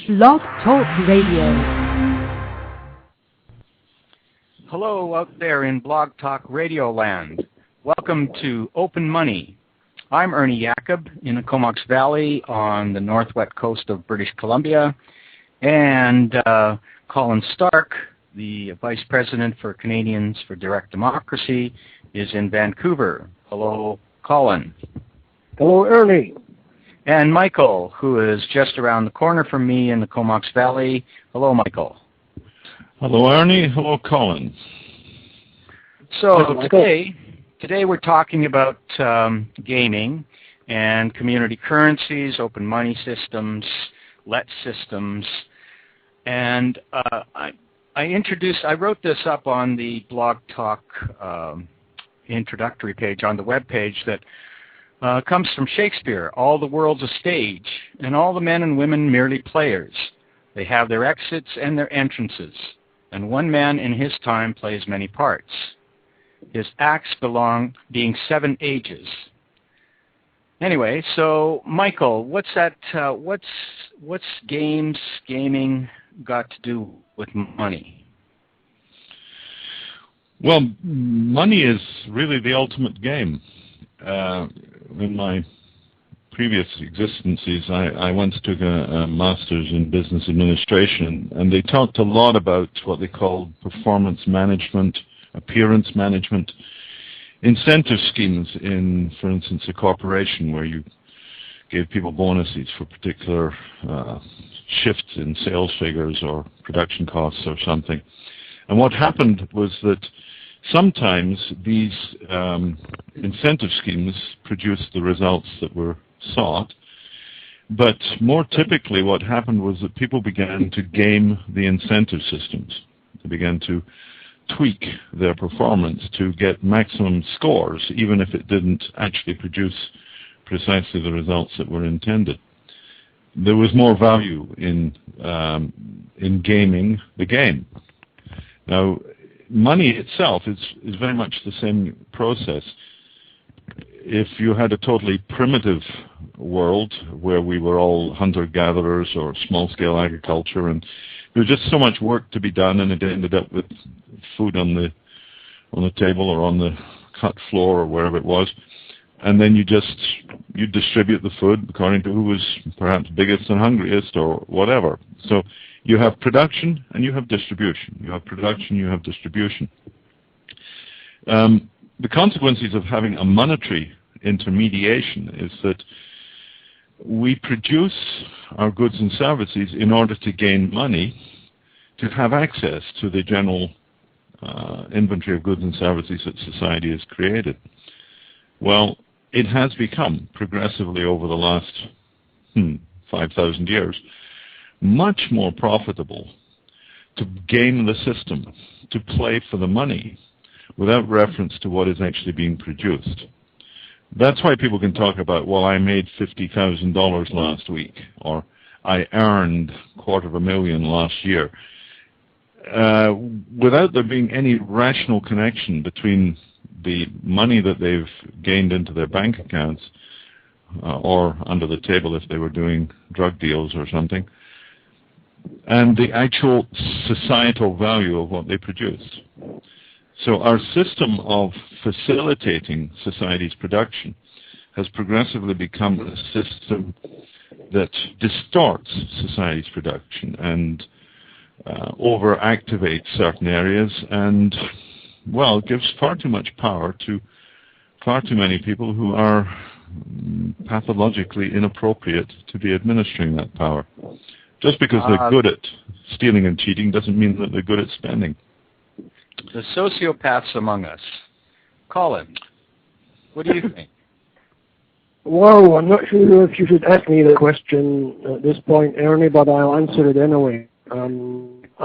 Blog Talk Radio. Hello out there in Blog Talk Radio land. Welcome to Open Money. I'm Ernie Jacob in the Comox Valley on the northwest coast of British Columbia. And Colin Stark, the Vice President for Canadians for Direct Democracy, is in Vancouver. Hello, Colin. Hello, Ernie. And Michael, who is just around the corner from me in the Comox Valley. Hello, Michael. Hello, Ernie. Hello, Colin. So today we're talking about gaming and community currencies, open money systems, let systems, and I wrote this up on the Blog Talk introductory page on the web page that comes from Shakespeare. All the world's a stage, and all the men and women merely players. They have their exits and their entrances, and one man in his time plays many parts. His acts belong being 7 ages. Anyway, so Michael, what's gaming got to do with money? Well, money is really the ultimate game. In my previous existences, I once took a master's in business administration, and they talked a lot about what they called performance management, appearance management, incentive schemes in, for instance, a corporation where you gave people bonuses for particular shifts in sales figures or production costs or something. And what happened was that sometimes these incentive schemes produced the results that were sought, but more typically what happened was that people began to game the incentive systems. They began to tweak their performance to get maximum scores, even if it didn't actually produce precisely the results that were intended. There was more value in gaming the game. Now, money itself is very much the same process. If you had a totally primitive world where we were all hunter-gatherers or small-scale agriculture, and there was just so much work to be done, and it ended up with food on the table or on the cut floor or wherever it was, and then you distribute the food according to who was perhaps biggest and hungriest or whatever. So you have production and you have distribution. You have production, you have distribution. The consequences of having a monetary intermediation is that we produce our goods and services in order to gain money to have access to the general inventory of goods and services that society has created. Well, it has become progressively over the last 5,000 years much more profitable to game the system, to play for the money without reference to what is actually being produced. That's why people can talk about, well, I made $50,000 last week, or I earned $250,000 last year, without there being any rational connection between the money that they've gained into their bank accounts or under the table if they were doing drug deals or something, and the actual societal value of what they produced. So our system of facilitating society's production has progressively become a system that distorts society's production and overactivates certain areas and, well, gives far too much power to far too many people who are pathologically inappropriate to be administering that power. Just because they're good at stealing and cheating doesn't mean that they're good at spending. The sociopaths among us. Colin, what do you think? Well, I'm not sure if you should ask me the question at this point, Ernie, but I'll answer it anyway. I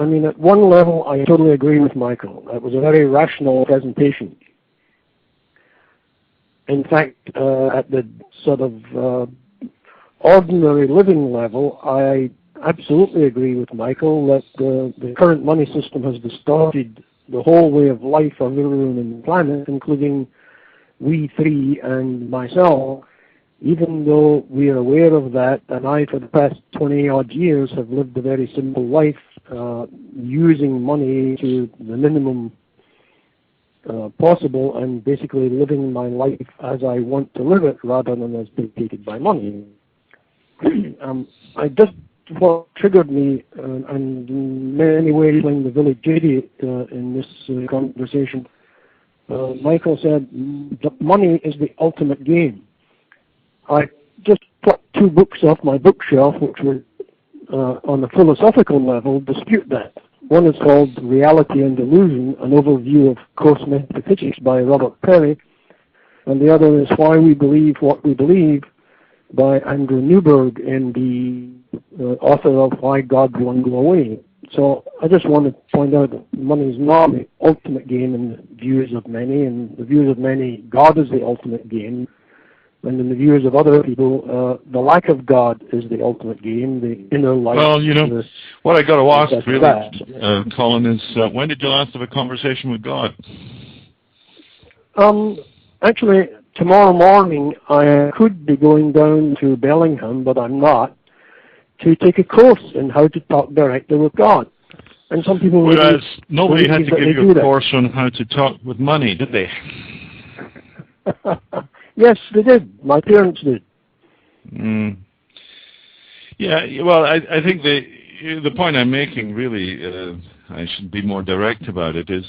mean, at one level, I totally agree with Michael. That was a very rational presentation. In fact, at the sort of ordinary living level, I absolutely agree with Michael that the current money system has distorted the whole way of life of everyone on the planet, including we three and myself, even though we are aware of that, and I, for the past 20-odd years, have lived a very simple life, using money to the minimum possible, and basically living my life as I want to live it, rather than as dictated by money. I just, what triggered me, and in many ways playing the village idiot in this conversation, Michael said that money is the ultimate game. I just put 2 books off my bookshelf, which were on a philosophical level dispute that. One is called Reality and Illusion, an overview of coarse metaphysics by Robert Perry, and the other is Why We Believe What We Believe by Andrew Newberg, and the author of Why God Won't Go Away. So I just want to point out that money is not the ultimate game in the views of many. In the views of many, God is the ultimate game. And in the views of other people, the lack of God is the ultimate game, the inner life. Well, you know, what I got to ask really, Colin, is when did you last have a conversation with God? Actually, tomorrow morning I could be going down to Bellingham, but I'm not, to take a course in how to talk directly with God. And some people... Whereas nobody had to give you a course on how to talk with money, did they? Yes, they did. My parents did. Yeah, well, I think the point I'm making, really, I should be more direct about it, is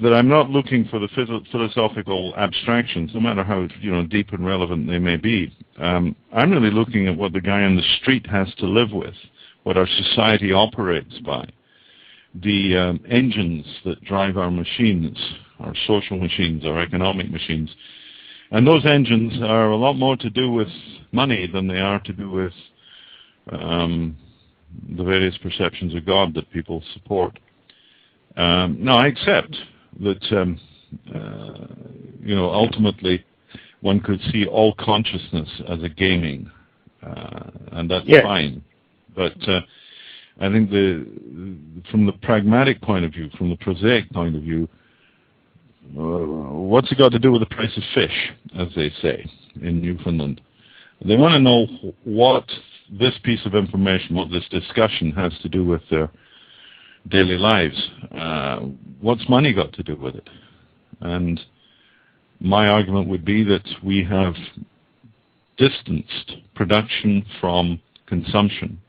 that I'm not looking for the philosophical abstractions, no matter how deep and relevant they may be. I'm really looking at what the guy on the street has to live with, what our society operates by, the engines that drive our machines, our social machines, our economic machines. And those engines are a lot more to do with money than they are to do with the various perceptions of God that people support. Now, I accept that, ultimately one could see all consciousness as a gaming, and that's fine. But I think from the pragmatic point of view, from the prosaic point of view, what's it got to do with the price of fish, as they say in Newfoundland? They want to know what this piece of information, what this discussion has to do with their daily lives. What's money got to do with it? And my argument would be that we have distanced production from consumption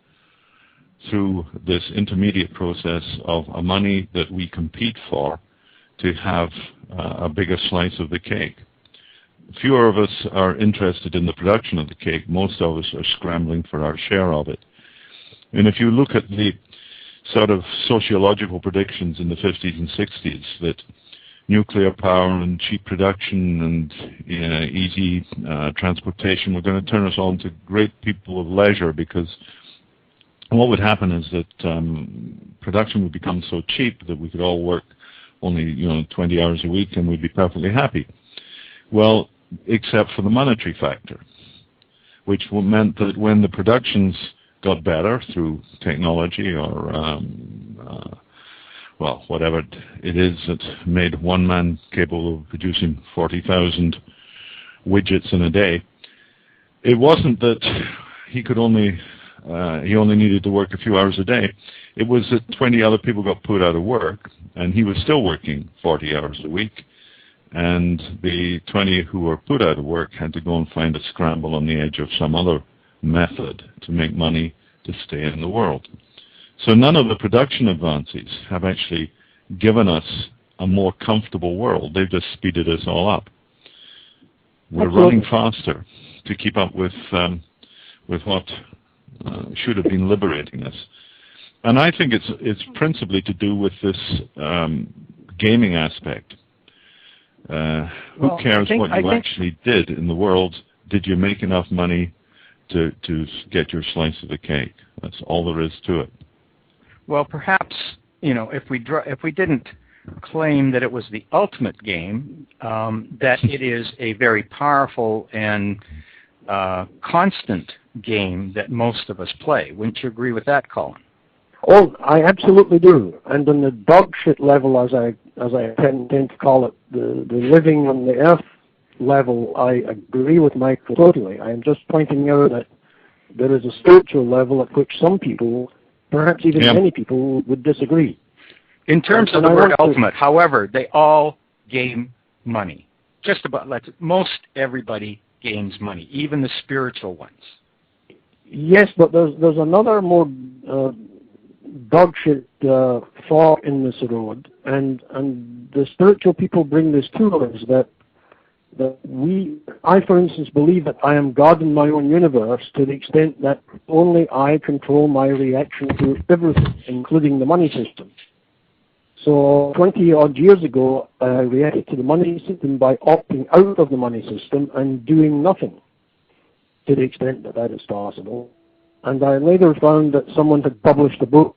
through this intermediate process of a money that we compete for to have a bigger slice of the cake. Fewer of us are interested in the production of the cake. Most of us are scrambling for our share of it. And if you look at the sort of sociological predictions in the 50s and 60s that nuclear power and cheap production and easy transportation were going to turn us all into great people of leisure, because what would happen is that production would become so cheap that we could all work only 20 hours a week and we'd be perfectly happy. Well, except for the monetary factor, which meant that when the productions got better through technology or whatever it is that made one man capable of producing 40,000 widgets in a day, it wasn't that he only needed to work a few hours a day. It was that 20 other people got put out of work, and he was still working 40 hours a week. And the 20 who were put out of work had to go and find a scramble on the edge of some other method to make money to stay in the world. So none of the production advances have actually given us a more comfortable world. They've just speeded us all up. We're running faster to keep up with what should have been liberating us. And I think it's principally to do with this gaming aspect. Who cares what you actually did in the world? Did you make enough money to get your slice of the cake? That's all there is to it. Well, perhaps if we didn't claim that it was the ultimate game, that it is a very powerful and constant game that most of us play. Wouldn't you agree with that, Colin? Oh, I absolutely do. And on the dog shit level, as I tend to call it, the living on the earth, level, I agree with Michael totally. I am just pointing out that there is a spiritual level at which some people, perhaps even many people, would disagree. In terms of the word ultimate, however, they all game money. Just about, most everybody gains money, even the spiritual ones. Yes, but there's another more dogshit thought in this road, and the spiritual people bring this to us that I, for instance, believe that I am God in my own universe to the extent that only I control my reaction to everything, including the money system. So 20-odd years ago, I reacted to the money system by opting out of the money system and doing nothing, to the extent that that is possible. And I later found that someone had published a book,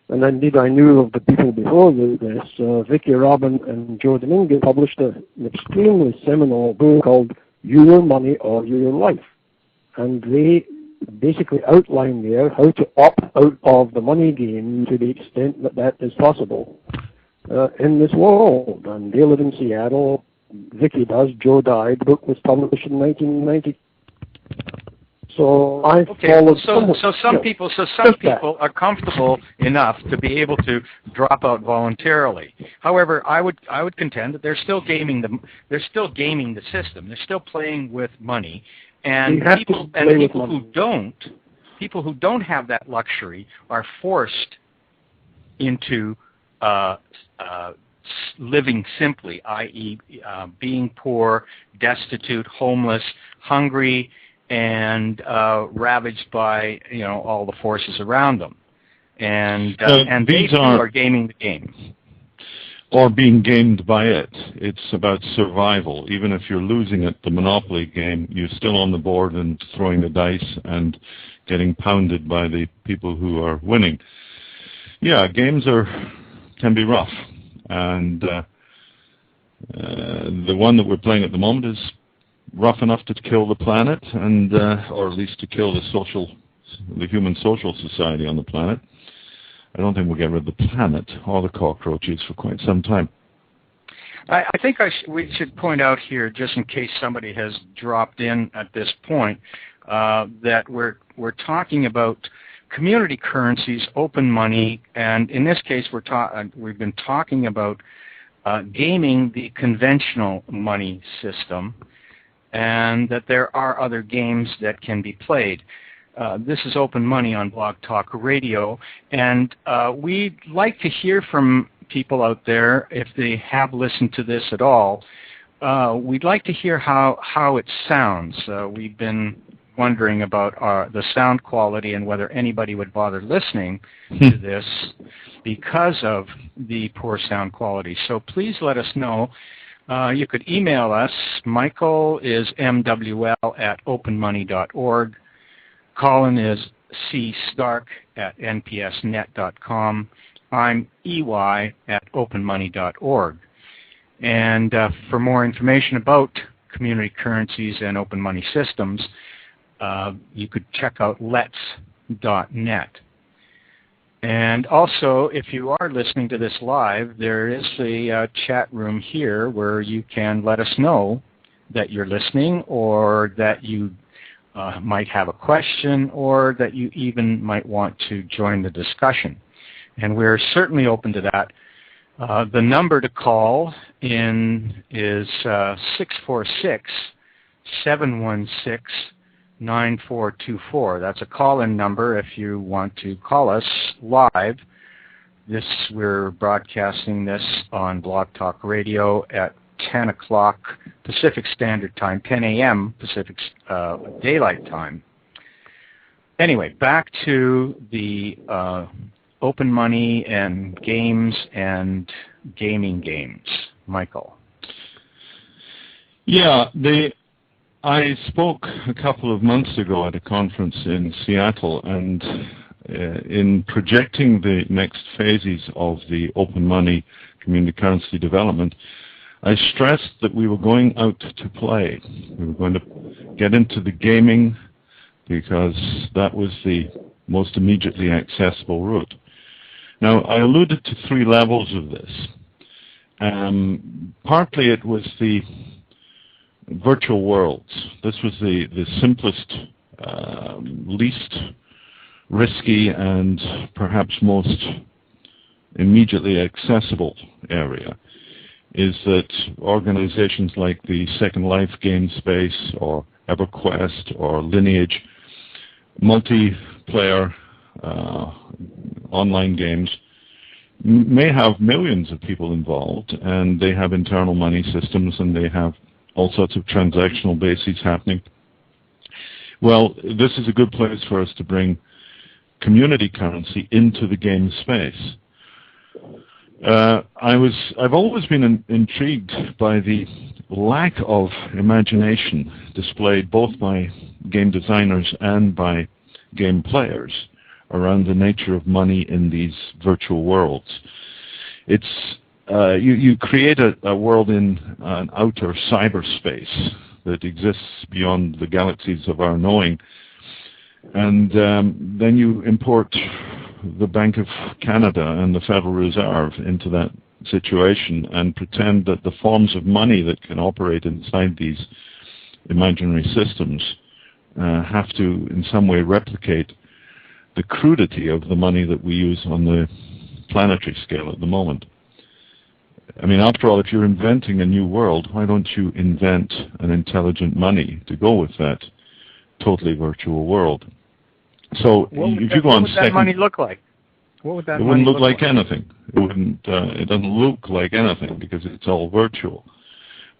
and indeed I knew of the people before this. Vicky Robin and Joe Dominguez published an extremely seminal book called Your Money or Your Life. And they basically outline there how to opt out of the money game to the extent that that is possible in this world. And they live in Seattle. Vicky does. Joe died. The book was published in 1990. So I followed. So some people are comfortable enough to be able to drop out voluntarily. However, I would contend that they're still gaming the system. They're still playing with money, and people who don't have that luxury are forced into living simply, i.e., being poor, destitute, homeless, hungry, and ravaged by all the forces around them, and these are gaming the game, or being gamed by it. It's about survival. Even if you're losing at the Monopoly game, you're still on the board and throwing the dice and getting pounded by the people who are winning. Yeah, games can be rough, and the one that we're playing at the moment is rough enough to kill the planet, and or at least to kill the human social society on the planet. I don't think we'll get rid of the planet or the cockroaches for quite some time. I think we should point out here, just in case somebody has dropped in at this point, that we're talking about community currencies, open money, and in this case we've been talking about gaming the conventional money system, and that there are other games that can be played. This is Open Money on Blog Talk Radio, and we'd like to hear from people out there if they have listened to this at all. We'd like to hear how it sounds. We've been wondering about the sound quality and whether anybody would bother listening to this because of the poor sound quality. So please let us know. You could email us. Michael is mwl@openmoney.org. Colin is cstark@npsnet.com. I'm ey@openmoney.org. And for more information about community currencies and open money systems, you could check out lets.net. And also, if you are listening to this live, there is a chat room here where you can let us know that you're listening, or that you might have a question, or that you even might want to join the discussion. And we're certainly open to that. The number to call in is 646-716-9424. That's a call-in number if you want to call us live. We're broadcasting this on Blog Talk Radio at 10 o'clock Pacific Standard Time, 10 a.m. Pacific Daylight Time. Anyway, back to the open money and games and gaming games. Michael. Yeah, I spoke a couple of months ago at a conference in Seattle, and in projecting the next phases of the open money community currency development, I stressed that we were going out to play. We were going to get into the gaming because that was the most immediately accessible route. Now, I alluded to 3 levels of this. Partly it was the virtual worlds. This was the simplest, least risky, and perhaps most immediately accessible area, is that organizations like the Second Life game space or EverQuest or Lineage, multiplayer online games, may have millions of people involved, and they have internal money systems, and they have all sorts of transactional bases happening. Well, this is a good place for us to bring community currency into the game space. I've always been intrigued by the lack of imagination displayed both by game designers and by game players around the nature of money in these virtual worlds. It's you create a world in an outer cyberspace that exists beyond the galaxies of our knowing, and then you import the Bank of Canada and the Federal Reserve into that situation and pretend that the forms of money that can operate inside these imaginary systems have to in some way replicate the crudity of the money that we use on the planetary scale at the moment. I mean, after all, if you're inventing a new world, why don't you invent an intelligent money to go with that totally virtual world? So if you go on what would that money look like? What would that it wouldn't look like anything. It wouldn't. It doesn't look like anything because it's all virtual.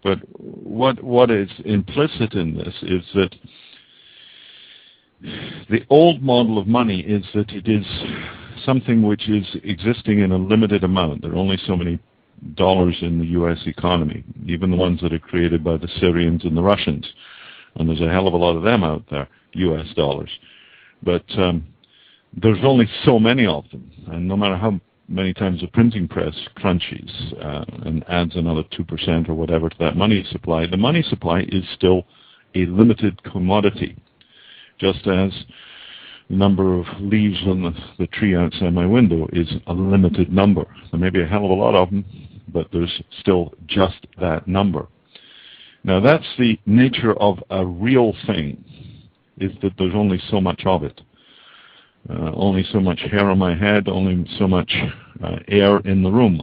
But what is implicit in this is that the old model of money is that it is something which is existing in a limited amount. There are only so many dollars in the U.S. economy, even the ones that are created by the Syrians and the Russians. And there's a hell of a lot of them out there, U.S. dollars. But there's only so many of them. And no matter how many times the printing press crunches and adds another 2% or whatever to that money supply, the money supply is still a limited commodity. Just as the number of leaves on the tree outside my window is a limited number. There may be a hell of a lot of them, but there's still just that number. Now that's the nature of a real thing, is that there's only so much of it. Only so much hair on my head, only so much air in the room.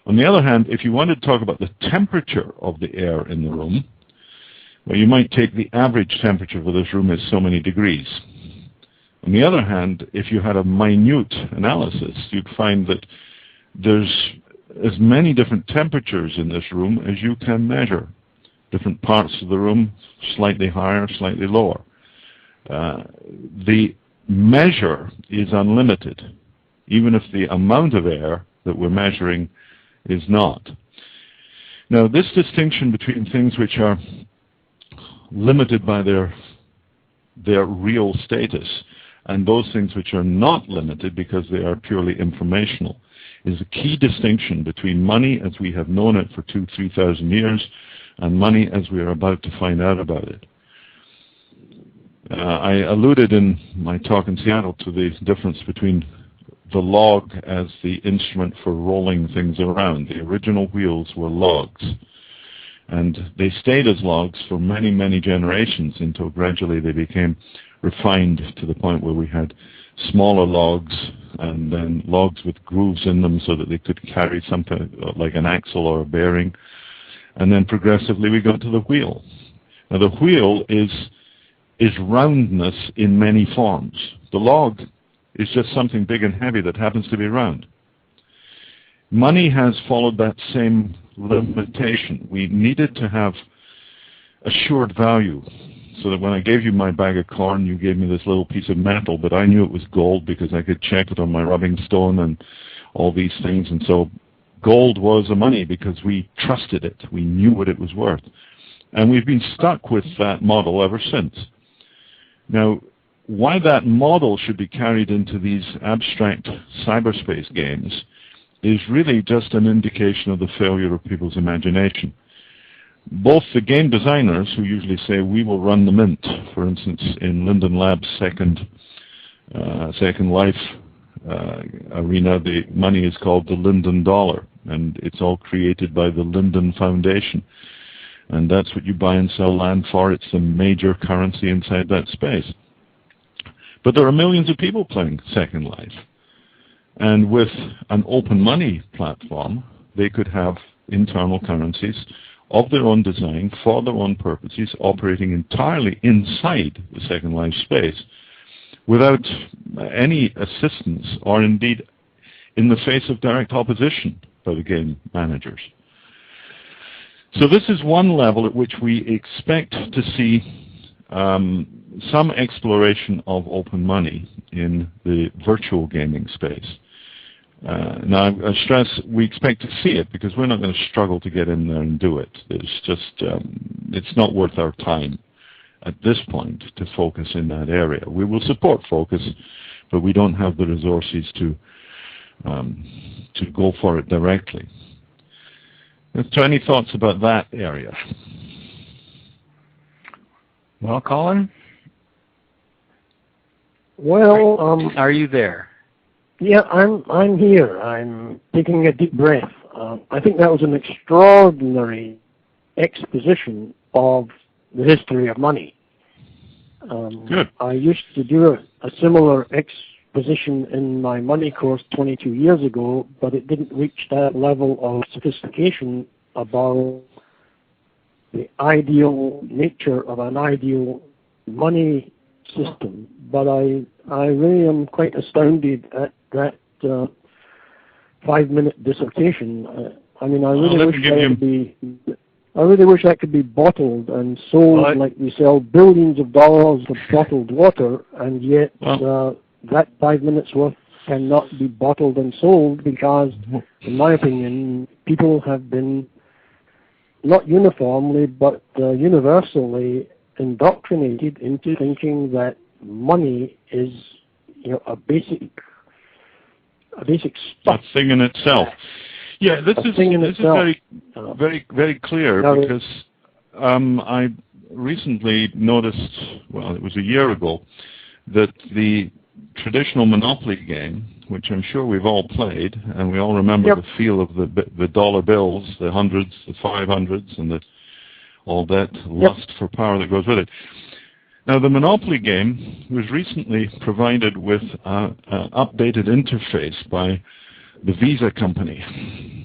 On the other hand, if you wanted to talk about the temperature of the air in the room, well, you might take the average temperature for this room as so many degrees. On the other hand, if you had a minute analysis, you'd find that there's as many different temperatures in this room as you can measure. Different parts of the room, slightly higher, slightly lower. The measure is unlimited, even if the amount of air that we're measuring is not. Now, this distinction between things which are limited by their real status and those things which are not limited because they are purely informational is a key distinction between money as we have known it for 2,000-3,000 years and money as we are about to find out about it. I alluded in my talk in Seattle to the difference between the log as the instrument for rolling things around. The original wheels were logs, and they stayed as logs for many, many generations until gradually they became refined to the point where we had smaller logs and then logs with grooves in them so that they could carry something like an axle or a bearing. And then progressively we got to the wheel. Now the wheel is roundness in many forms. The log is just something big and heavy that happens to be round. Money has followed that same limitation. We needed to have assured value so that when I gave you my bag of corn, you gave me this little piece of metal, but I knew it was gold because I could check it on my rubbing stone and all these things. And so gold was a money because we trusted it. We knew what it was worth. And we've been stuck with that model ever since. Now, why that model should be carried into these abstract cyberspace games is really just an indication of the failure of people's imagination. Both the game designers, who usually say, we will run the mint, for instance, in Linden Lab's Second Life arena, the money is called the Linden dollar, and it's all created by the Linden Foundation. And that's what you buy and sell land for. It's the major currency inside that space. But there are millions of people playing Second Life. And with an open money platform, they could have internal currencies of their own design, for their own purposes, operating entirely inside the Second Life space without any assistance or indeed in the face of direct opposition by the game managers. So this is one level at which we expect to see some exploration of open money in the virtual gaming space. Now, I stress we expect to see it because we're not going to struggle to get in there and do it. It's just, it's not worth our time at this point to focus in that area. We will support focus, but we don't have the resources to go for it directly. So any thoughts about that area? Well, Colin? Well, are you there? Yeah, I'm here. I'm taking a deep breath. I think that was an extraordinary exposition of the history of money. Good. I used to do a similar exposition in my money course 22 years ago, but it didn't reach that level of sophistication about the ideal nature of an ideal money system. But I really am quite astounded at that 5-minute dissertation. I mean, I really wish that could be bottled and sold like we sell billions of dollars of bottled water, and yet that 5 minutes worth cannot be bottled and sold because, in my opinion, people have been not uniformly but universally indoctrinated into thinking that money is, a basic stuff. A thing in itself. Yeah, this is very, very clear because I recently noticed, well, it was a year ago, that the traditional Monopoly game, which I'm sure we've all played, and we all remember the feel of the dollar bills, the hundreds, the 500s, and all that lust for power that goes with it. Now, the Monopoly game was recently provided with an updated interface by the Visa company.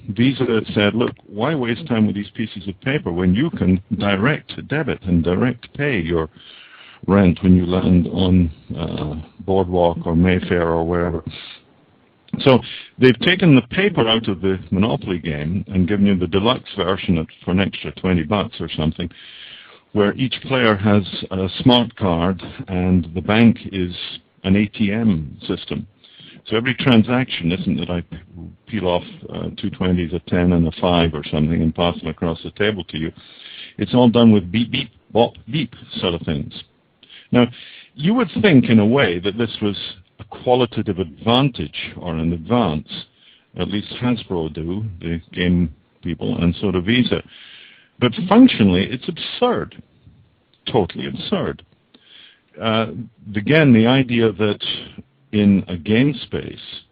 Visa said, look, why waste time with these pieces of paper when you can direct debit and direct pay your rent when you land on Boardwalk or Mayfair or wherever. So they've taken the paper out of the Monopoly game and given you the deluxe version for an extra $20 or something, where each player has a smart card and the bank is an ATM system. So every transaction isn't that I peel off 2 20s, a 10 and a 5 or something and pass them across the table to you. It's all done with beep, beep, bop, beep sort of things. Now, you would think in a way that this was a qualitative advantage or an advance. At least Hasbro do, the game people, and so do Visa. But functionally, it's absurd. Totally absurd. Again, the idea that in a game space,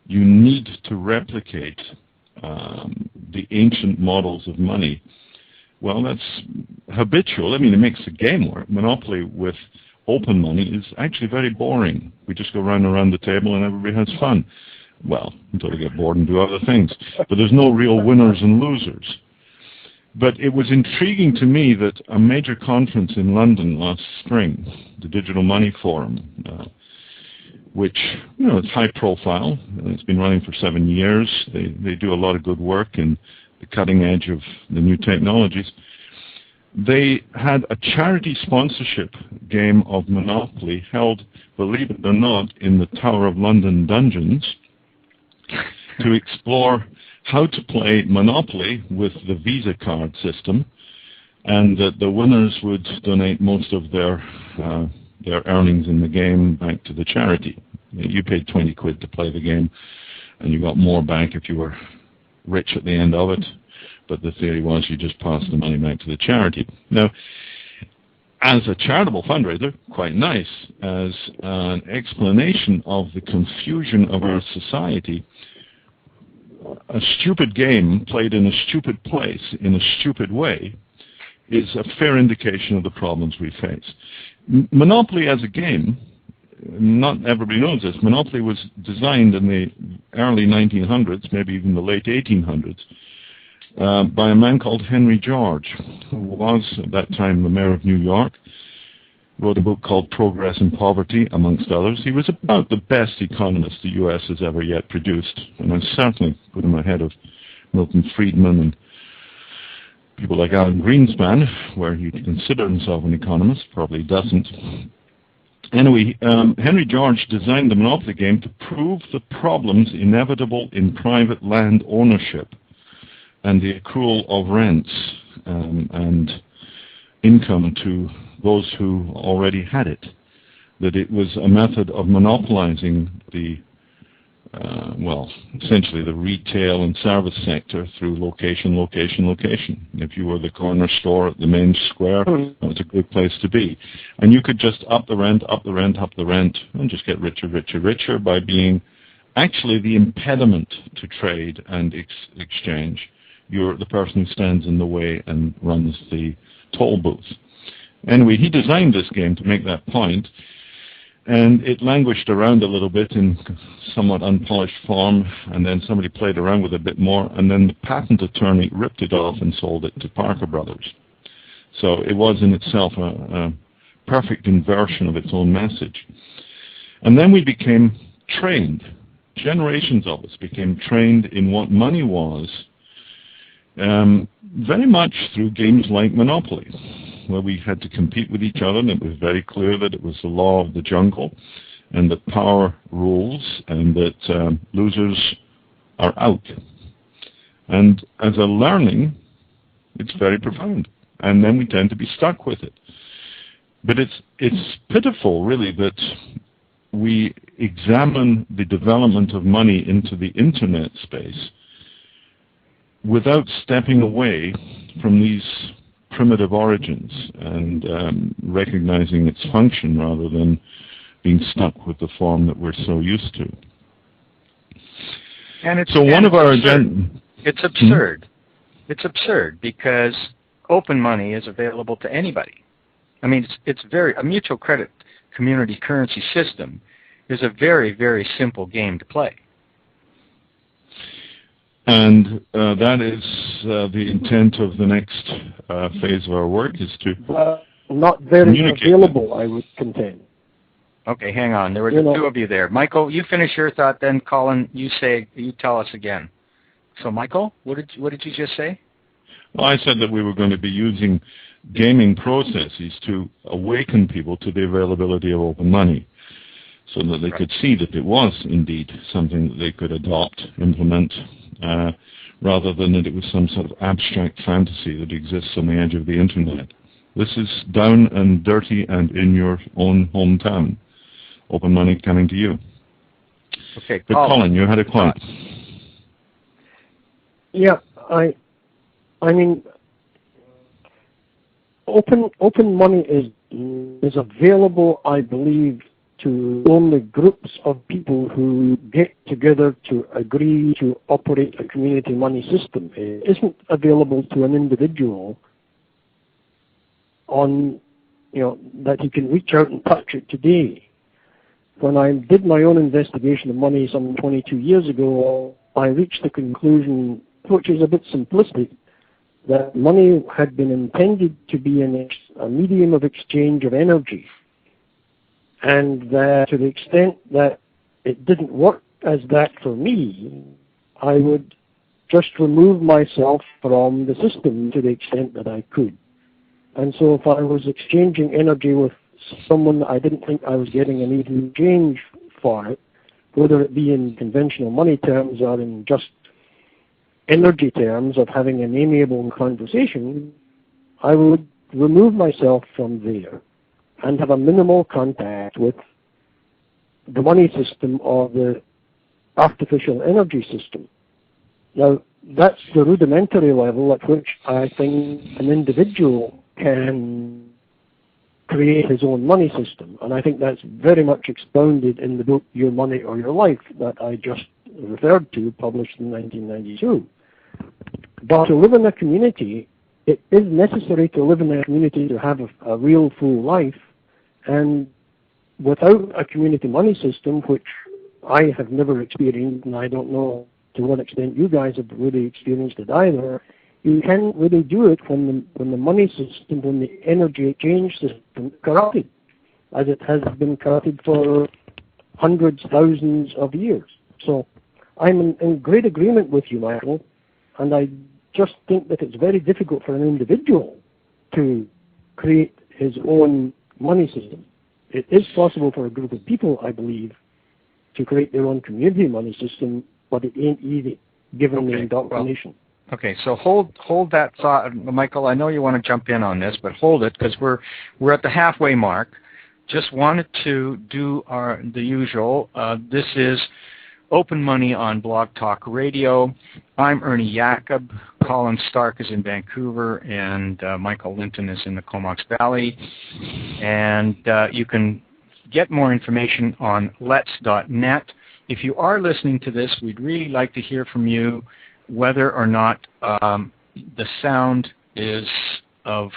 you need to replicate the ancient models of money. Well, that's habitual. I mean, it makes the game work. Monopoly with open money is actually very boring. We just go round and around the table and everybody has fun. Well, until they get bored and do other things. But there's no real winners and losers. But it was intriguing to me that a major conference in London last spring, the Digital Money Forum, which, it's high profile, and it's been running for 7 years. They do a lot of good work in the cutting edge of the new technologies. They had a charity sponsorship game of Monopoly held, believe it or not, in the Tower of London dungeons to explore how to play Monopoly with the Visa card system, and that the winners would donate most of their earnings in the game back to the charity. You paid 20 quid to play the game, and you got more back if you were rich at the end of it. But the theory was you just passed the money back to the charity. Now, as a charitable fundraiser, quite nice. As an explanation of the confusion of our society, a stupid game played in a stupid place in a stupid way is a fair indication of the problems we face. Monopoly as a game, not everybody knows this, Monopoly was designed in the early 1900s, maybe even the late 1800s, by a man called Henry George, who was at that time the mayor of New York. Wrote a book called Progress and Poverty, amongst others. He was about the best economist the U.S. has ever yet produced, and I certainly put him ahead of Milton Friedman and people like Alan Greenspan, where he'd consider himself an economist, probably doesn't. Anyway, Henry George designed the Monopoly game to prove the problems inevitable in private land ownership and the accrual of rents and income to those who already had it, that it was a method of monopolizing the, essentially the retail and service sector through location. If you were the corner store at the main square, that was a good place to be. And you could just up the rent, and just get richer by being actually the impediment to trade and exchange. You're the person who stands in the way and runs the toll booth. Anyway, he designed this game to make that point, and it languished around a little bit in somewhat unpolished form, and then somebody played around with it a bit more, and then the patent attorney ripped it off and sold it to Parker Brothers. So it was in itself a perfect inversion of its own message. And then we became trained, generations of us became trained in what money was, very much through games like Monopoly, where we had to compete with each other, and it was very clear that it was the law of the jungle, and that power rules, and that losers are out. And as a learning, it's very profound, and then we tend to be stuck with it. But it's pitiful, really, that we examine the development of money into the internet space without stepping away from these primitive origins and recognizing its function rather than being stuck with the form that we're so used to. And it's, so one of our agendas... It's absurd. It's absurd because open money is available to anybody. I mean, a mutual credit community currency system is a very, very simple game to play. And that is the intent of the next phase of our work, is to not very available, I would contend. Okay, hang on. There were two of you there. Michael, you finish your thought, then Colin, you tell us again. So, Michael, what did you just say? Well, I said that we were going to be using gaming processes to awaken people to the availability of open money, so that they could see that it was indeed something that they could adopt, implement, rather than that it was some sort of abstract fantasy that exists on the edge of the internet. This is down and dirty and in your own hometown. Open money coming to you. Okay, but Colin, you had a quote. Yeah, I mean, open money is available, I believe, to only groups of people who get together to agree to operate a community money system. It isn't available to an individual that he can reach out and touch it today. When I did my own investigation of money some 22 years ago, I reached the conclusion, which is a bit simplistic, that money had been intended to be a medium of exchange of energy. And that to the extent that it didn't work as that for me, I would just remove myself from the system to the extent that I could. And so if I was exchanging energy with someone I didn't think I was getting an even exchange for it, whether it be in conventional money terms or in just energy terms of having an amiable conversation, I would remove myself from there and have a minimal contact with the money system or the artificial energy system. Now, that's the rudimentary level at which I think an individual can create his own money system. And I think that's very much expounded in the book Your Money or Your Life that I just referred to, published in 1992. But to live in a community it is necessary to live in a community to have a real full life, and without a community money system, which I have never experienced, and I don't know to what extent you guys have really experienced it either, you can't really do it when the money system, when the energy exchange system is corrupted, as it has been corrupted for hundreds, thousands of years. So I'm in great agreement with you, Michael, and I just think that it's very difficult for an individual to create his own money system. It is possible for a group of people, I believe, to create their own community money system, but it ain't easy, given the indoctrination. Well, okay, so hold that thought, Michael. I know you want to jump in on this, but hold it, because we're at the halfway mark. Just wanted to do the usual. This is Open Money on Blog Talk Radio. I'm Ernie Jacob. Colin Stark is in Vancouver, and Michael Linton is in the Comox Valley. And you can get more information on lets.net. If you are listening to this, we'd really like to hear from you whether or not the sound is of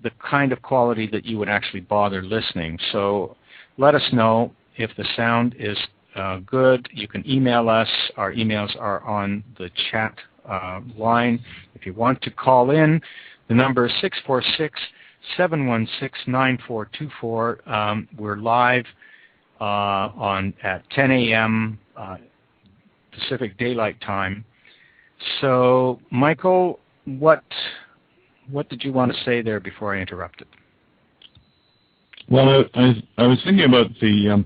the kind of quality that you would actually bother listening. So let us know if the sound is good. You can email us. Our emails are on the chat line. If you want to call in, the number is 646-716-9424. We're live at 10 a.m. Pacific Daylight Time. So, Michael, what did you want to say there before I interrupted? Well, I was thinking about the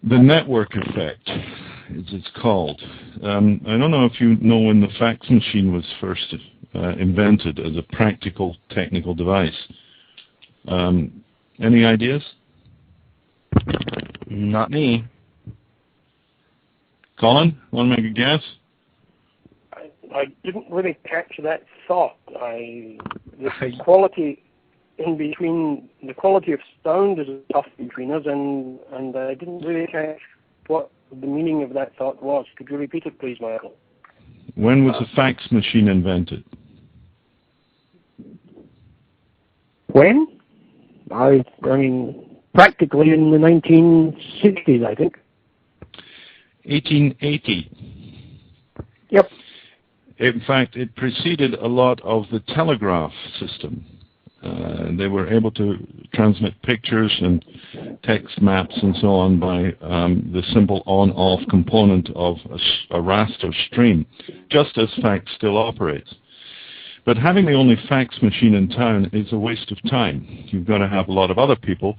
network effect, as it's called. I don't know if you know when the fax machine was first invented as a practical technical device. Any ideas? Not me. Colin, want to make a guess? I didn't really catch that thought. The quality in between, the quality of sound is tough between us, and I didn't really catch what the meaning of that thought was. Could you repeat it, please, Michael? When was the fax machine invented? When? I mean, practically in the 1960s, I think. 1880. Yep. In fact, it preceded a lot of the telegraph system. They were able to transmit pictures and text maps and so on by the simple on-off component of a raster stream, just as fax still operates. But having the only fax machine in town is a waste of time. You've got to have a lot of other people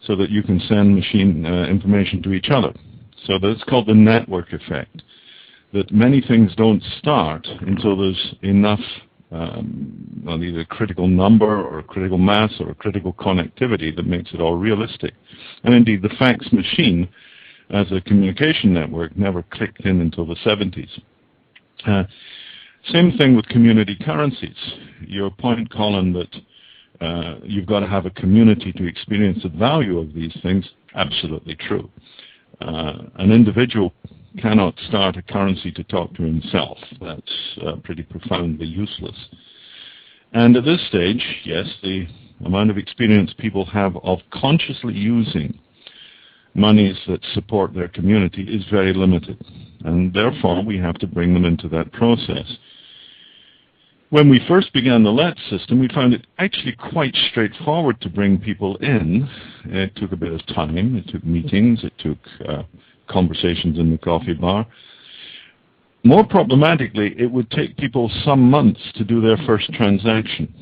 so that you can send machine information to each other. So that's called the network effect, that many things don't start until there's enough either a critical number or a critical mass or a critical connectivity that makes it all realistic. And indeed, the fax machine as a communication network never clicked in until the 70s. Same thing with community currencies. Your point, Colin, that you've got to have a community to experience the value of these things, absolutely true. An individual cannot start a currency to talk to himself. That's pretty profoundly useless. And at this stage, yes, the amount of experience people have of consciously using monies that support their community is very limited. And therefore, we have to bring them into that process. When we first began the LET system, we found it actually quite straightforward to bring people in. It took a bit of time. It took meetings. It took conversations in the coffee bar. More problematically, it would take people some months to do their first transaction.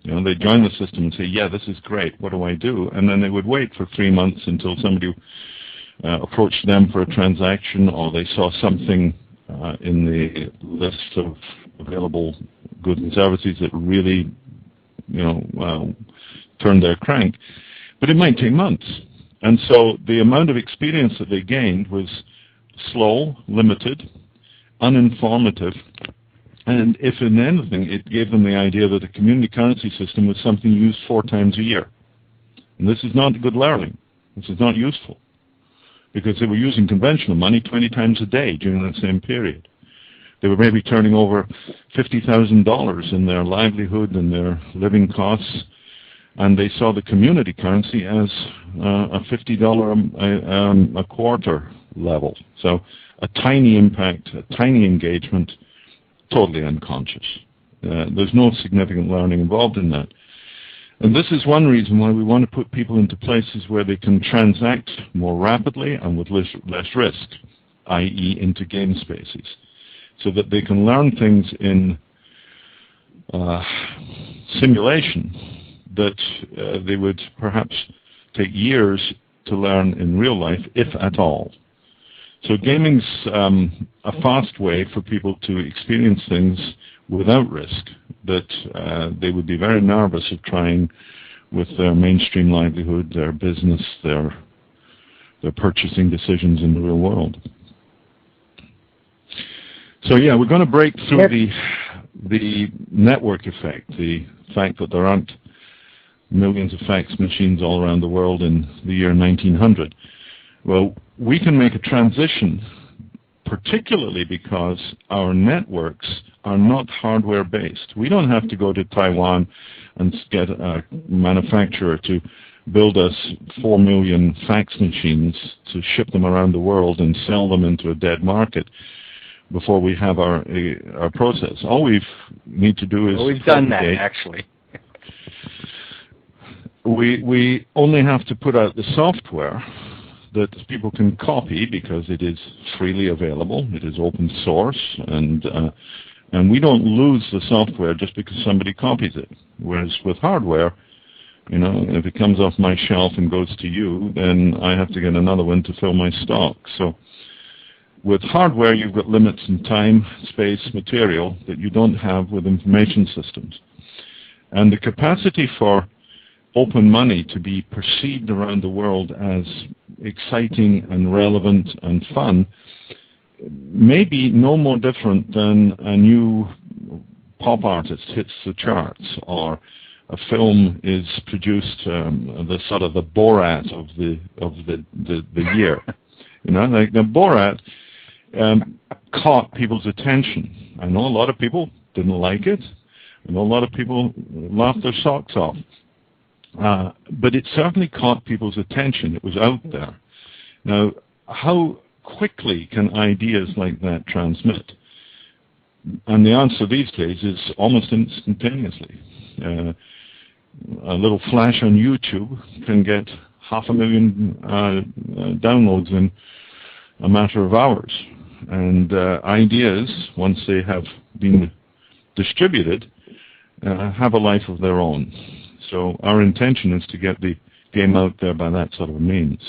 You know, they'd join the system and say, yeah, this is great, what do I do? And then they would wait for 3 months until somebody approached them for a transaction, or they saw something in the list of available goods and services that really, turned their crank. But it might take months. And so the amount of experience that they gained was slow, limited, uninformative, and if in anything, it gave them the idea that a community currency system was something used 4 times a year. And this is not good learning. This is not useful, because they were using conventional money 20 times a day during that same period. They were maybe turning over $50,000 in their livelihood and their living costs, and they saw the community currency as a $50 a quarter level. So a tiny impact, a tiny engagement, totally unconscious. There's no significant learning involved in that. And this is one reason why we want to put people into places where they can transact more rapidly and with less risk, i.e. into game spaces, so that they can learn things in simulation that they would perhaps take years to learn in real life, if at all. So gaming's a fast way for people to experience things without risk that they would be very nervous of trying with their mainstream livelihood, their business, their purchasing decisions in the real world. So yeah, we're going to break through the network effect, the fact that there aren't millions of fax machines all around the world in the year 1900. Well, we can make a transition, particularly because our networks are not hardware-based. We don't have to go to Taiwan and get a manufacturer to build us 4 million fax machines to ship them around the world and sell them into a dead market before we have our process. All we need to do is... Well, we've done that, actually. We only have to put out the software that people can copy because it is freely available. It is open source, and we don't lose the software just because somebody copies it. Whereas with hardware, you know, if it comes off my shelf and goes to you, then I have to get another one to fill my stock. So with hardware, you've got limits in time, space, material that you don't have with information systems. And the capacity for open money to be perceived around the world as exciting and relevant and fun may be no more different than a new pop artist hits the charts, or a film is produced, the sort of the Borat of the year. You know, like the Borat caught people's attention. I know a lot of people didn't like it. I know a lot of people laughed their socks off. But it certainly caught people's attention. It was out there. Now, how quickly can ideas like that transmit? And the answer these days is almost instantaneously. A little flash on YouTube can get 500,000 downloads in a matter of hours. And ideas, once they have been distributed, have a life of their own. So our intention is to get the game out there by that sort of means.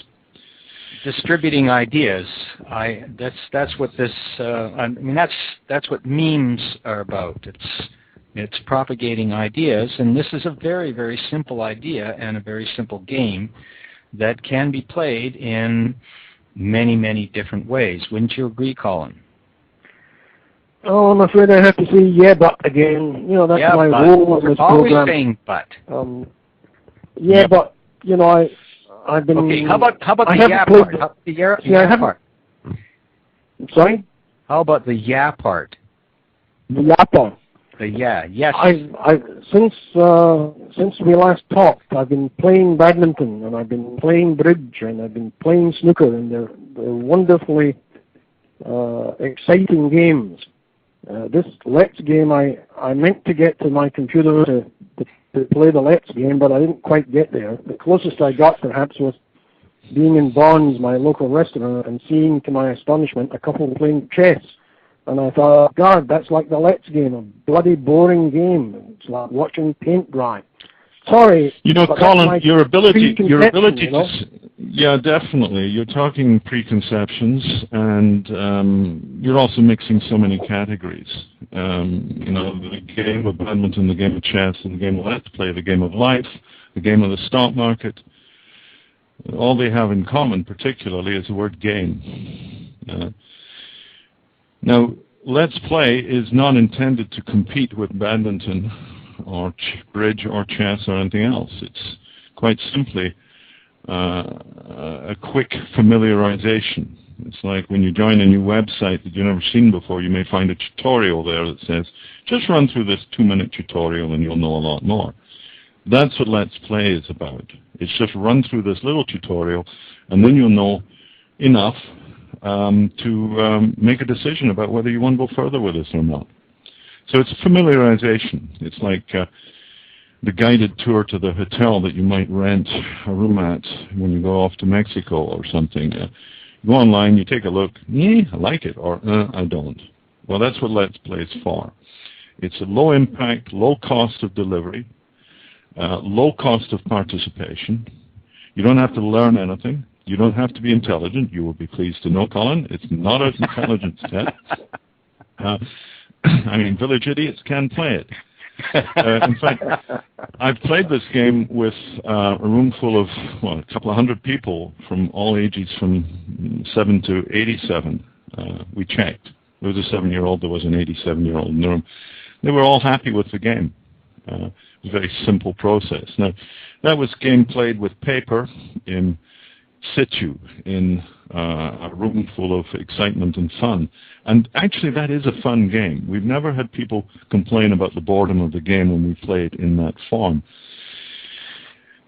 Distributing ideas. That's what this. I mean, that's what memes are about. It's propagating ideas, and this is a very, very simple idea and a very simple game that can be played in many, many different ways. Wouldn't you agree, Colin? Oh, I'm afraid I have to say yeah, but again. You know, that's my role in this always program. Saying but. But you know, I've been. Okay, how about the yeah part? The yeah part. Sorry. How about the yeah part? The yeah part. The yeah. Yes. Since we last talked, I've been playing badminton, and I've been playing bridge, and I've been playing snooker, and they're wonderfully exciting games. This Let's game, I meant to get to my computer to play the Let's game, but I didn't quite get there. The closest I got, perhaps, was being in Bonds, my local restaurant, and seeing, to my astonishment, a couple playing chess. And I thought, God, that's like the Let's game, a bloody boring game. It's like watching paint dry. Sorry. You know, Colin, your ability you know? to, yeah, definitely. You're talking preconceptions, and you're also mixing so many categories. You know, the game of badminton, the game of chess, and the game of Let's Play, the game of life, the game of the stock market. All they have in common, particularly, is the word game. Now, Let's Play is not intended to compete with badminton or bridge or chess or anything else. It's quite simply a quick familiarization It's like when you join a new website that you've never seen before, you may find a tutorial there that says, just run through this 2-minute tutorial and you'll know a lot more. That's what Let's Play is about. It's just run through this little tutorial and then you'll know enough to make a decision about whether you want to go further with this or not. So it's familiarization. It's like the guided tour to the hotel that you might rent a room at when you go off to Mexico or something. You go online, you take a look, I like it, or I don't. Well, that's what Let's Play is for. It's a low impact, low cost of delivery, low cost of participation. You don't have to learn anything. You don't have to be intelligent. You will be pleased to know, Colin, it's not an intelligence test. I mean, village idiots can play it. In fact, I've played this game with a room full of, well, a couple of hundred people from all ages from 7 to 87. We checked. There was a 7-year-old, there was an 87-year-old in the room. They were all happy with the game. It was a very simple process. Now, that was game played with paper in situ, in a room full of excitement and fun. And actually, that is a fun game. We've never had people complain about the boredom of the game when we play it in that form.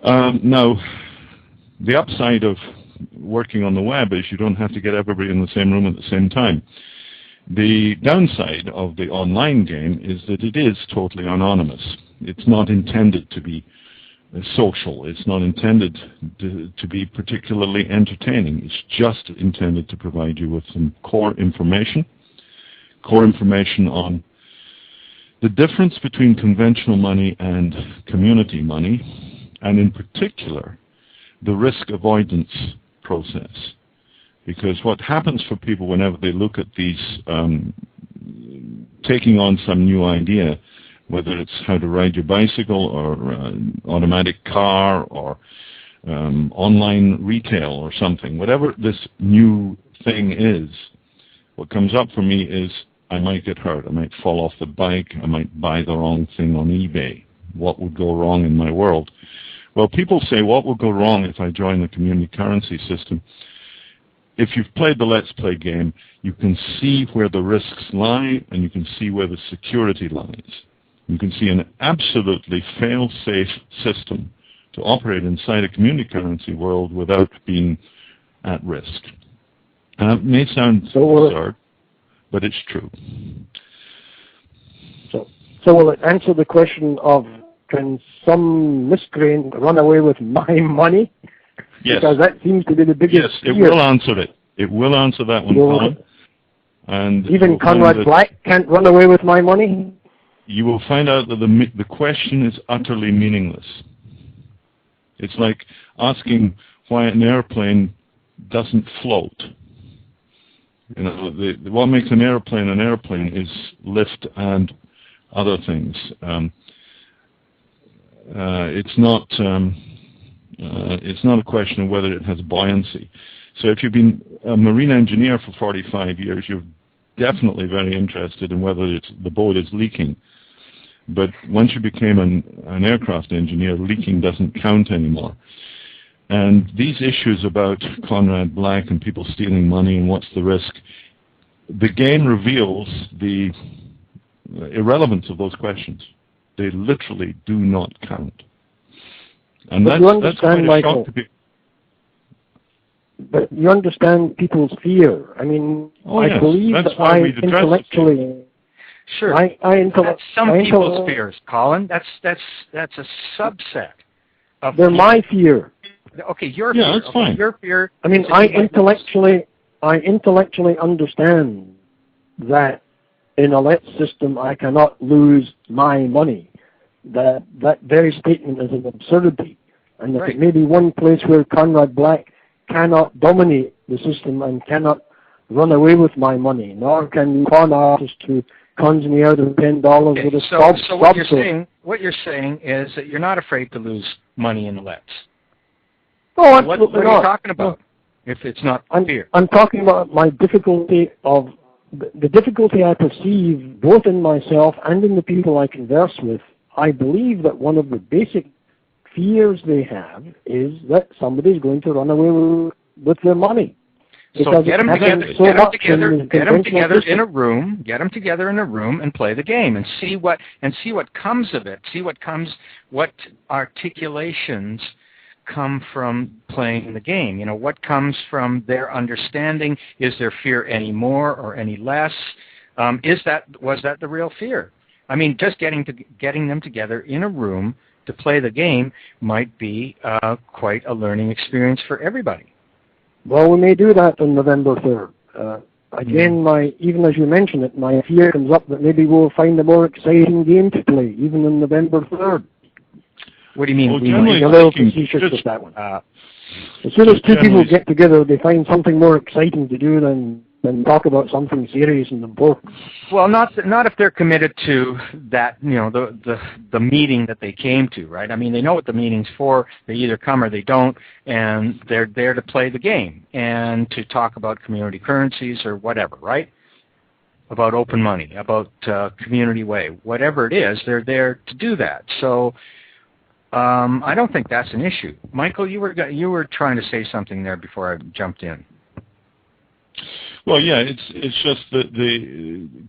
Now, the upside of working on the web is you don't have to get everybody in the same room at the same time. The downside of the online game is that it is totally anonymous. It's not intended to be social. It's not intended to be particularly entertaining. It's just intended to provide you with some core information on the difference between conventional money and community money, and in particular, the risk avoidance process. Because what happens for people whenever they look at these, taking on some new idea, whether it's how to ride your bicycle or automatic car or online retail or something, whatever this new thing is, what comes up for me is I might get hurt. I might fall off the bike. I might buy the wrong thing on eBay. What would go wrong in my world? Well, people say, what will go wrong if I join the community currency system? If you've played the Let's Play game, you can see where the risks lie and you can see where the security lies. You can see an absolutely fail-safe system to operate inside a community currency world without being at risk. It may sound absurd, but it's true. So will it answer the question of, can some miscreant run away with my money? Yes. Because that seems to be the biggest fear. It will answer it. It will answer that one, Colin. And even Conrad Black can't run away with my money? You will find out that the question is utterly meaningless. It's like asking why an airplane doesn't float. You know, what makes an airplane is lift and other things. It's not a question of whether it has buoyancy. So if you've been a marine engineer for 45 years, you're definitely very interested in whether the boat is leaking. But once you became an aircraft engineer, leaking doesn't count anymore. And these issues about Conrad Black and people stealing money and what's the risk, the game reveals the irrelevance of those questions. They literally do not count. And but that's quite a shock to people. But you understand people's fear. I mean, I believe that I intellectually... Sure. That's some people's fears, Colin. That's a subset of. They're my fear. Okay, your fear. Yeah, that's fine. Your fear. I mean, I intellectually understand that in a let system I cannot lose my money. That very statement is an absurdity, and that it may be one place where Conrad Black cannot dominate the system and cannot run away with my money, nor can con artists who cons me out of $10 with a stop. So what you're saying is that you're not afraid to lose money in the lets. Oh, absolutely not. What are you talking about? If it's not fear, I'm talking about my difficulty of the difficulty I perceive both in myself and in the people I converse with. I believe that one of the basic fears they have is that somebody's going to run away with their money. So get them together. So Get them much together. in Get them together conventional in a room. Get them together in a room and play the game, and see what comes of it. See what articulations come from playing the game. You know, what comes from their understanding. Is there fear any more or any less? Was that the real fear? I mean, just getting them together in a room to play the game might be quite a learning experience for everybody. Well, we may do that on November 3rd. Again, even as you mention it, my fear comes up that maybe we'll find a more exciting game to play, even on November 3rd. What do you mean? Well, Being a little facetious with that one. As soon as two people get together, they find something more exciting to do than talk about something serious and important. Well, not if they're committed to that, you know, the meeting that they came to, right? I mean, they know what the meeting's for. They either come or they don't, and they're there to play the game and to talk about community currencies or whatever, right? About open money, about community way, whatever it is, they're there to do that. So I don't think that's an issue. Michael, you were trying to say something there before I jumped in. Well, yeah, it's just that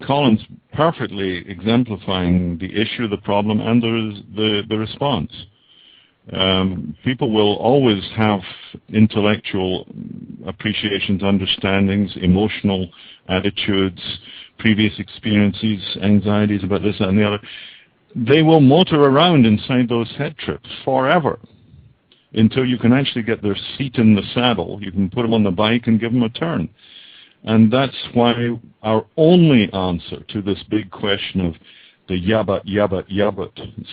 Colin's perfectly exemplifying the issue, the problem, and the response. People will always have intellectual appreciations, understandings, emotional attitudes, previous experiences, anxieties about this, that, and the other. They will motor around inside those head trips forever until you can actually get their seat in the saddle. You can put them on the bike and give them a turn. And that's why our only answer to this big question of the yabut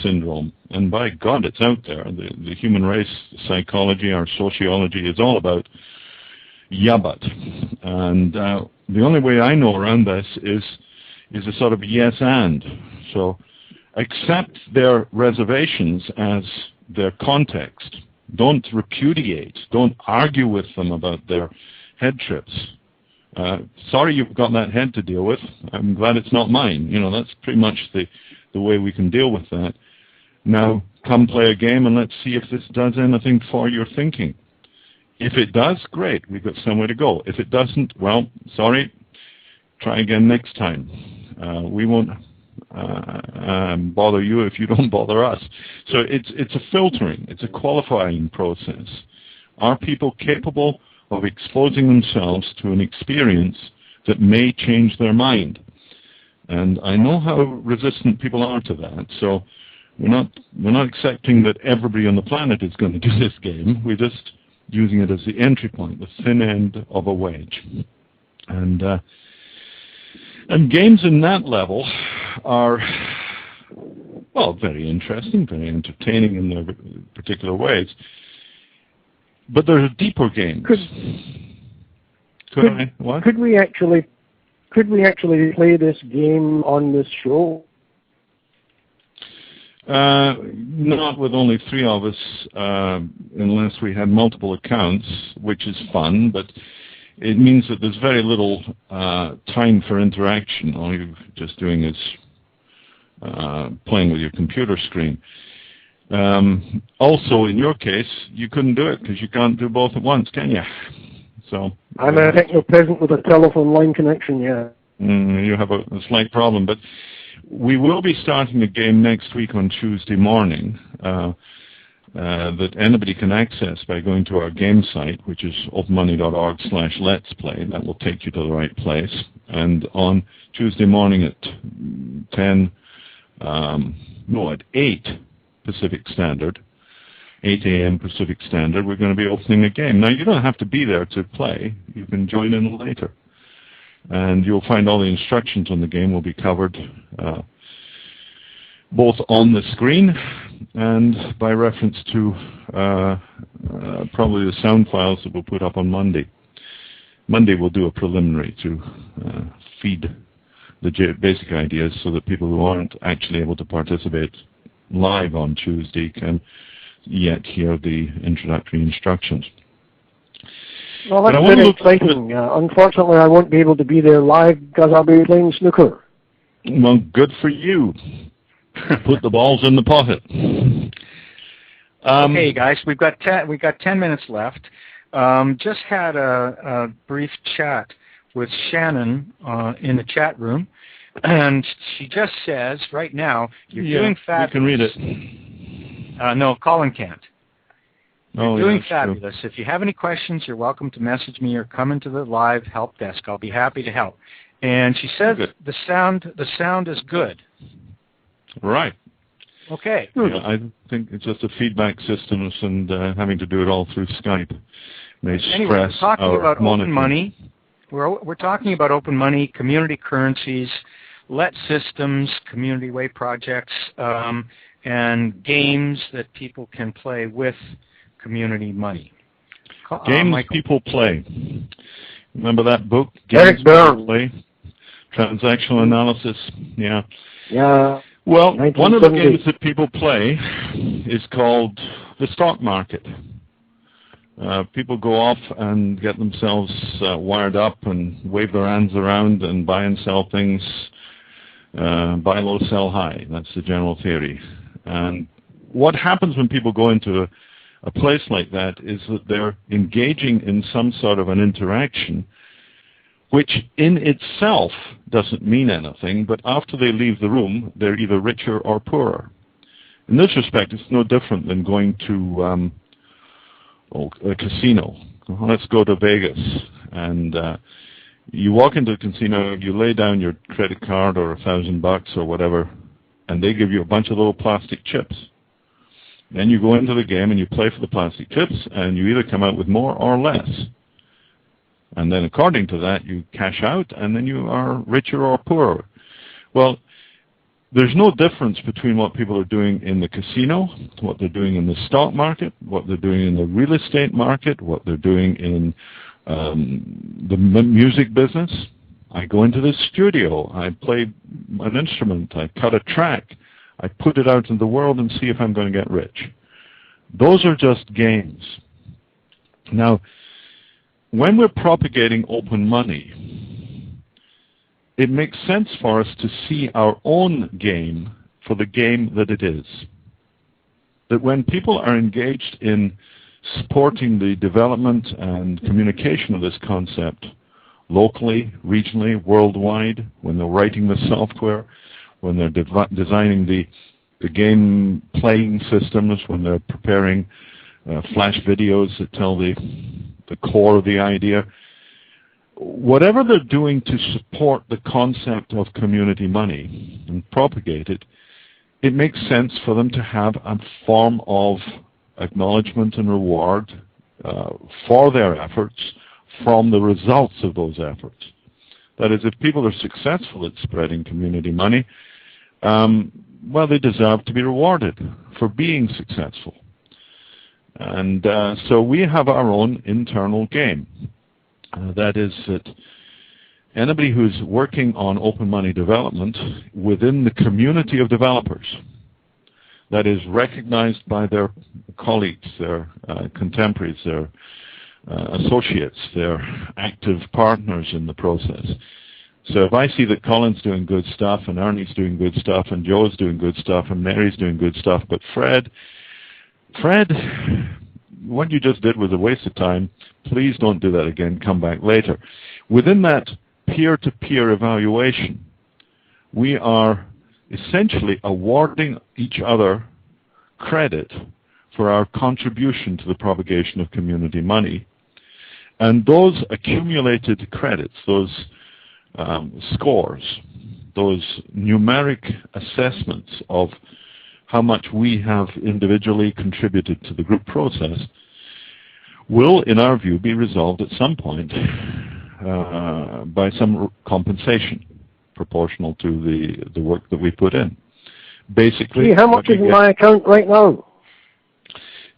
syndrome, and by God, it's out there. The human race psychology, our sociology is all about yabut. And the only way I know around this is a sort of yes and. So accept their reservations as their context. Don't repudiate. Don't argue with them about their head trips. Sorry you've got that head to deal with. I'm glad it's not mine. You know, that's pretty much the way we can deal with that. Now, come play a game and let's see if this does anything for your thinking. If it does, great. We've got somewhere to go. If it doesn't, well, sorry. Try again next time. We won't bother you if you don't bother us. So it's a filtering. It's a qualifying process. Are people capable of exposing themselves to an experience that may change their mind? And I know how resistant people are to that, so we're not accepting that everybody on the planet is going to do this game. We're just using it as the entry point, the thin end of a wedge. And games in that level are, well, very interesting, very entertaining in their particular ways. But there are deeper games. Could we actually play this game on this show? Not with only three of us, unless we had multiple accounts, which is fun, but it means that there's very little time for interaction. All you're just doing is playing with your computer screen. Also, in your case, you couldn't do it because you can't do both at once, can you? So I'm a techno peasant with a telephone line connection, yeah. You have a slight problem, but we will be starting a game next week on Tuesday morning that anybody can access by going to our game site, which is openmoney.org/let's play. That will take you to the right place. And on Tuesday morning at 8 Pacific Standard, 8 a.m. Pacific Standard, we're going to be opening a game. Now, you don't have to be there to play. You can join in later. And you'll find all the instructions on the game will be covered both on the screen and by reference to probably the sound files that we'll put up on Monday. Monday we'll do a preliminary to feed the basic ideas so that people who aren't actually able to participate live on Tuesday can yet hear the introductory instructions. Well, that's very exciting. Unfortunately, I won't be able to be there live because I'll be playing snooker. Well, good for you. Put the balls in the pocket. Okay, guys, we've got 10 minutes left. Just had a brief chat with Shannon in the chat room, and she just says right now, you're doing fabulous. You can read it. No, Colin can't. You're doing that's fabulous. If you have any questions, you're welcome to message me or come into the live help desk. I'll be happy to help. And she says the sound is good. Right. Okay. Yeah, I think it's just the feedback systems and having to do it all through Skype may Anyway, stress we're talking our about monitoring. open money. We're talking about open money, community currencies, let systems, community way projects, and games that people can play with community money. Games people play. Remember that book, Eric Games Byrne. People Play? Transactional analysis. Yeah. Yeah. Well, one of the 1970. games that people play is called the stock market. People go off and get themselves wired up and wave their hands around and buy and sell things, buy low, sell high. That's the general theory. And what happens when people go into a place like that is that they're engaging in some sort of an interaction which in itself doesn't mean anything, but after they leave the room, they're either richer or poorer. In this respect, it's no different than going to a casino. Let's go to Vegas. And you walk into the casino, you lay down your credit card or $1,000 or whatever, and they give you a bunch of little plastic chips. Then you go into the game and you play for the plastic chips, and you either come out with more or less. And then according to that, you cash out, and then you are richer or poorer. Well, there's no difference between what people are doing in the casino, what they're doing in the stock market, what they're doing in the real estate market, what they're doing in the music business. I go into the studio, I play an instrument, I cut a track, I put it out in the world and see if I'm going to get rich. Those are just games. Now, when we're propagating open money, it makes sense for us to see our own game for the game that it is. That when people are engaged in supporting the development and communication of this concept locally, regionally, worldwide, when they're writing the software, when they're designing the game playing systems, when they're preparing flash videos that tell the core of the idea, whatever they're doing to support the concept of community money and propagate it, it makes sense for them to have a form of acknowledgement and reward for their efforts from the results of those efforts. That is, if people are successful at spreading community money, well, they deserve to be rewarded for being successful. And so we have our own internal game. That is that anybody who's working on open money development within the community of developers, that is recognized by their colleagues, their contemporaries, their associates, their active partners in the process. So if I see that Colin's doing good stuff, and Ernie's doing good stuff, and Joe's doing good stuff, and Mary's doing good stuff, but Fred, what you just did was a waste of time. Please don't do that again. Come back later. Within that peer-to-peer evaluation, we are essentially awarding each other credit for our contribution to the propagation of community money. And those accumulated credits, those scores, those numeric assessments of how much we have individually contributed to the group process, will, in our view, be resolved at some point by some compensation proportional to the work that we put in. Basically, how much is in my account right now?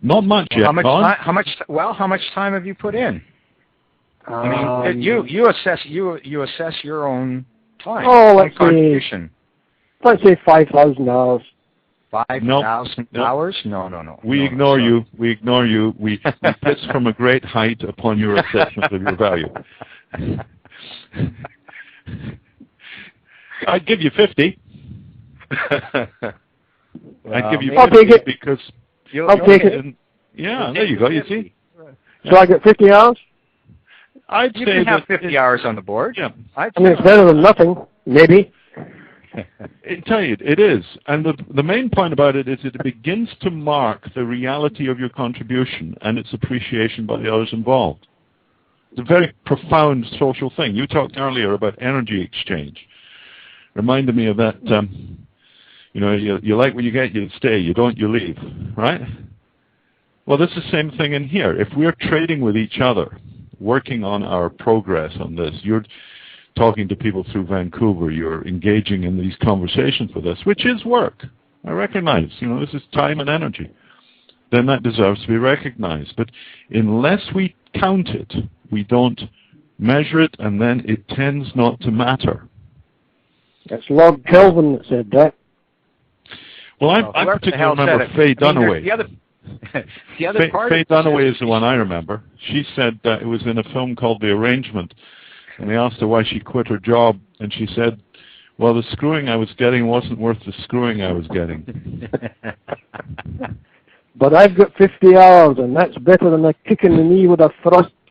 Not much yet. How much time have you put in? I mean, you assess your own time. Oh, let's say $5,000. 5,000 hours? No. We ignore you. We piss from a great height upon your assessment of your value. I'd give you 50. I'd give you 50 because I'll take it. Yeah, there you go. You see, So I get 50 hours? I'd You say can have that 50 hours on the board. Yeah. I mean, it's better than nothing, maybe. I tell you, it is. And the main point about it is it begins to mark the reality of your contribution and its appreciation by the others involved. It's a very profound social thing. You talked earlier about energy exchange. Reminded me of that, you like what you get, you stay. You don't, you leave, right? Well, this is the same thing in here. If we're trading with each other, working on our progress on this, you're talking to people through Vancouver, you're engaging in these conversations with us, which is work. I recognize, this is time and energy. Then that deserves to be recognized. But unless we count it, we don't measure it, and then it tends not to matter. That's Lord Kelvin that said that. Well, I particularly remember Faye Dunaway. The other part Faye Dunaway is the one I remember. She said that it was in a film called The Arrangement, and they asked her why she quit her job, and she said, well, the screwing I was getting wasn't worth the screwing I was getting. But I've got 50 hours, and that's better than a kick in the knee with a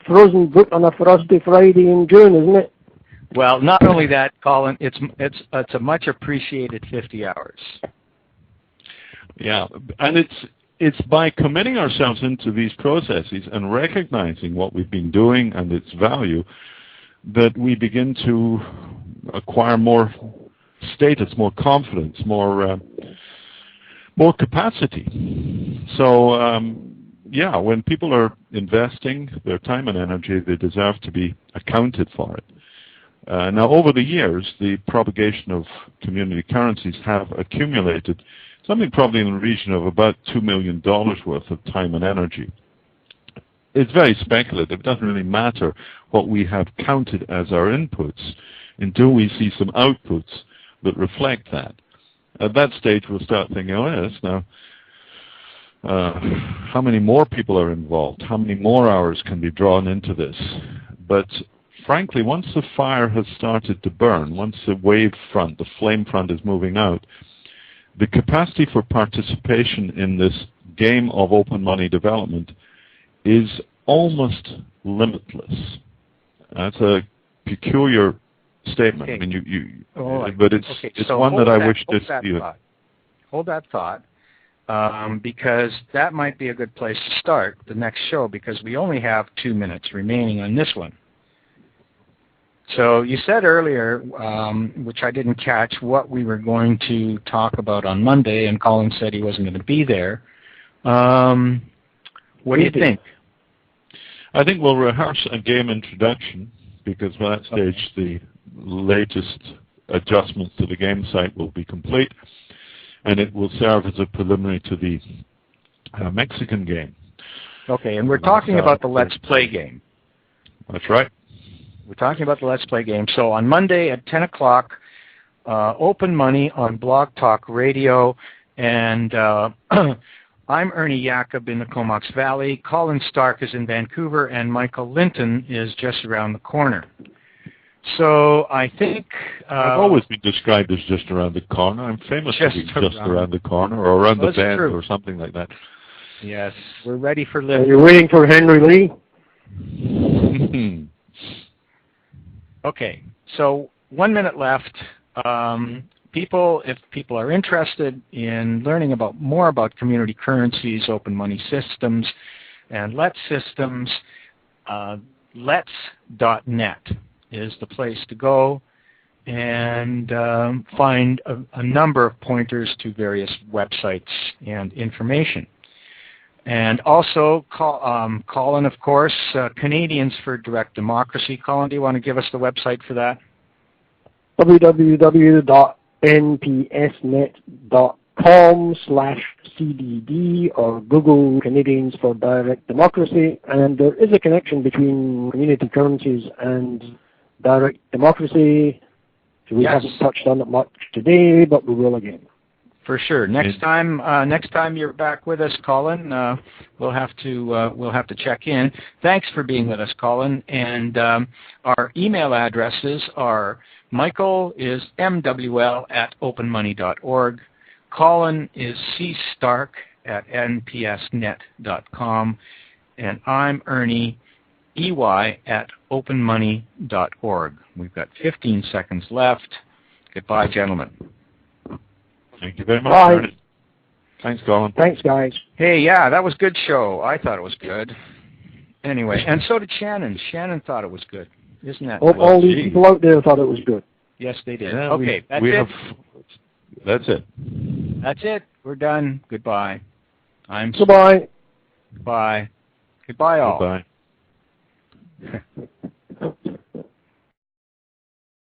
frozen boot on a frosty Friday in June, isn't it? Well, not only that, Colin, it's a much appreciated 50 hours. Yeah, and it's by committing ourselves into these processes and recognizing what we've been doing and its value that we begin to acquire more status, more confidence, more capacity. So, when people are investing their time and energy, they deserve to be accounted for it. Now, over the years, the propagation of community currencies have accumulated something probably in the region of about $2 million worth of time and energy. It's very speculative. It doesn't really matter what we have counted as our inputs until we see some outputs that reflect that. At that stage, we'll start thinking, yes, now, how many more people are involved? How many more hours can be drawn into this? But frankly, once the fire has started to burn, once the wave front, the flame front is moving out, the capacity for participation in this game of open money development is almost limitless. That's a peculiar statement. Okay. I mean, Right. but it's So one that I wish to see. Hold that thought, because that might be a good place to start the next show, because we only have 2 minutes remaining on this one. So you said earlier, which I didn't catch, what we were going to talk about on Monday, and Colin said he wasn't going to be there. What do you think? I think we'll rehearse a game introduction, because by that stage the latest adjustments to the game site will be complete, and it will serve as a preliminary to the Mexican game. Okay, and we're talking about the Let's Play game. That's right. We're talking about the Let's Play game. So on Monday at 10 o'clock, open money on Blog Talk Radio, and I'm Ernie Jacob in the Comox Valley. Colin Stark is in Vancouver, and Michael Linton is just around the corner. So I think... I've always been described as just around the corner. I'm famous for being just around the corner, or around the bend, or something like that. Yes, we're ready for Are living. you waiting for Henry Lee? Okay, so 1 minute left. If people are interested in learning more about community currencies, open money systems, and Let's systems, Let's.net is the place to go and find a number of pointers to various websites and information. And also, Colin, of course, Canadians for Direct Democracy. Colin, do you want to give us the website for that? www.npsnet.com/CDD, or Google Canadians for Direct Democracy. And there is a connection between community currencies and direct democracy. So we haven't touched on it much today, but we will again. For sure. Next time you're back with us, Colin, we'll have to check in. Thanks for being with us, Colin. And our email addresses are: Michael is mwl@openmoney.org. Colin is cstark@npsnet.com. And I'm Ernie, EY at openmoney.org. We've got 15 seconds left. Goodbye, gentlemen. Thank you very much, Bye. Ernie. Thanks, Colin. Thanks, guys. Hey, yeah, that was a good show. I thought it was good. Anyway, and so did Shannon. Shannon thought it was good. Isn't that good? All these people out there thought it was good. Yes, they did. Yeah, okay, that's it. That's it. That's it. We're done. Goodbye. Goodbye. Goodbye. Goodbye, all. Goodbye.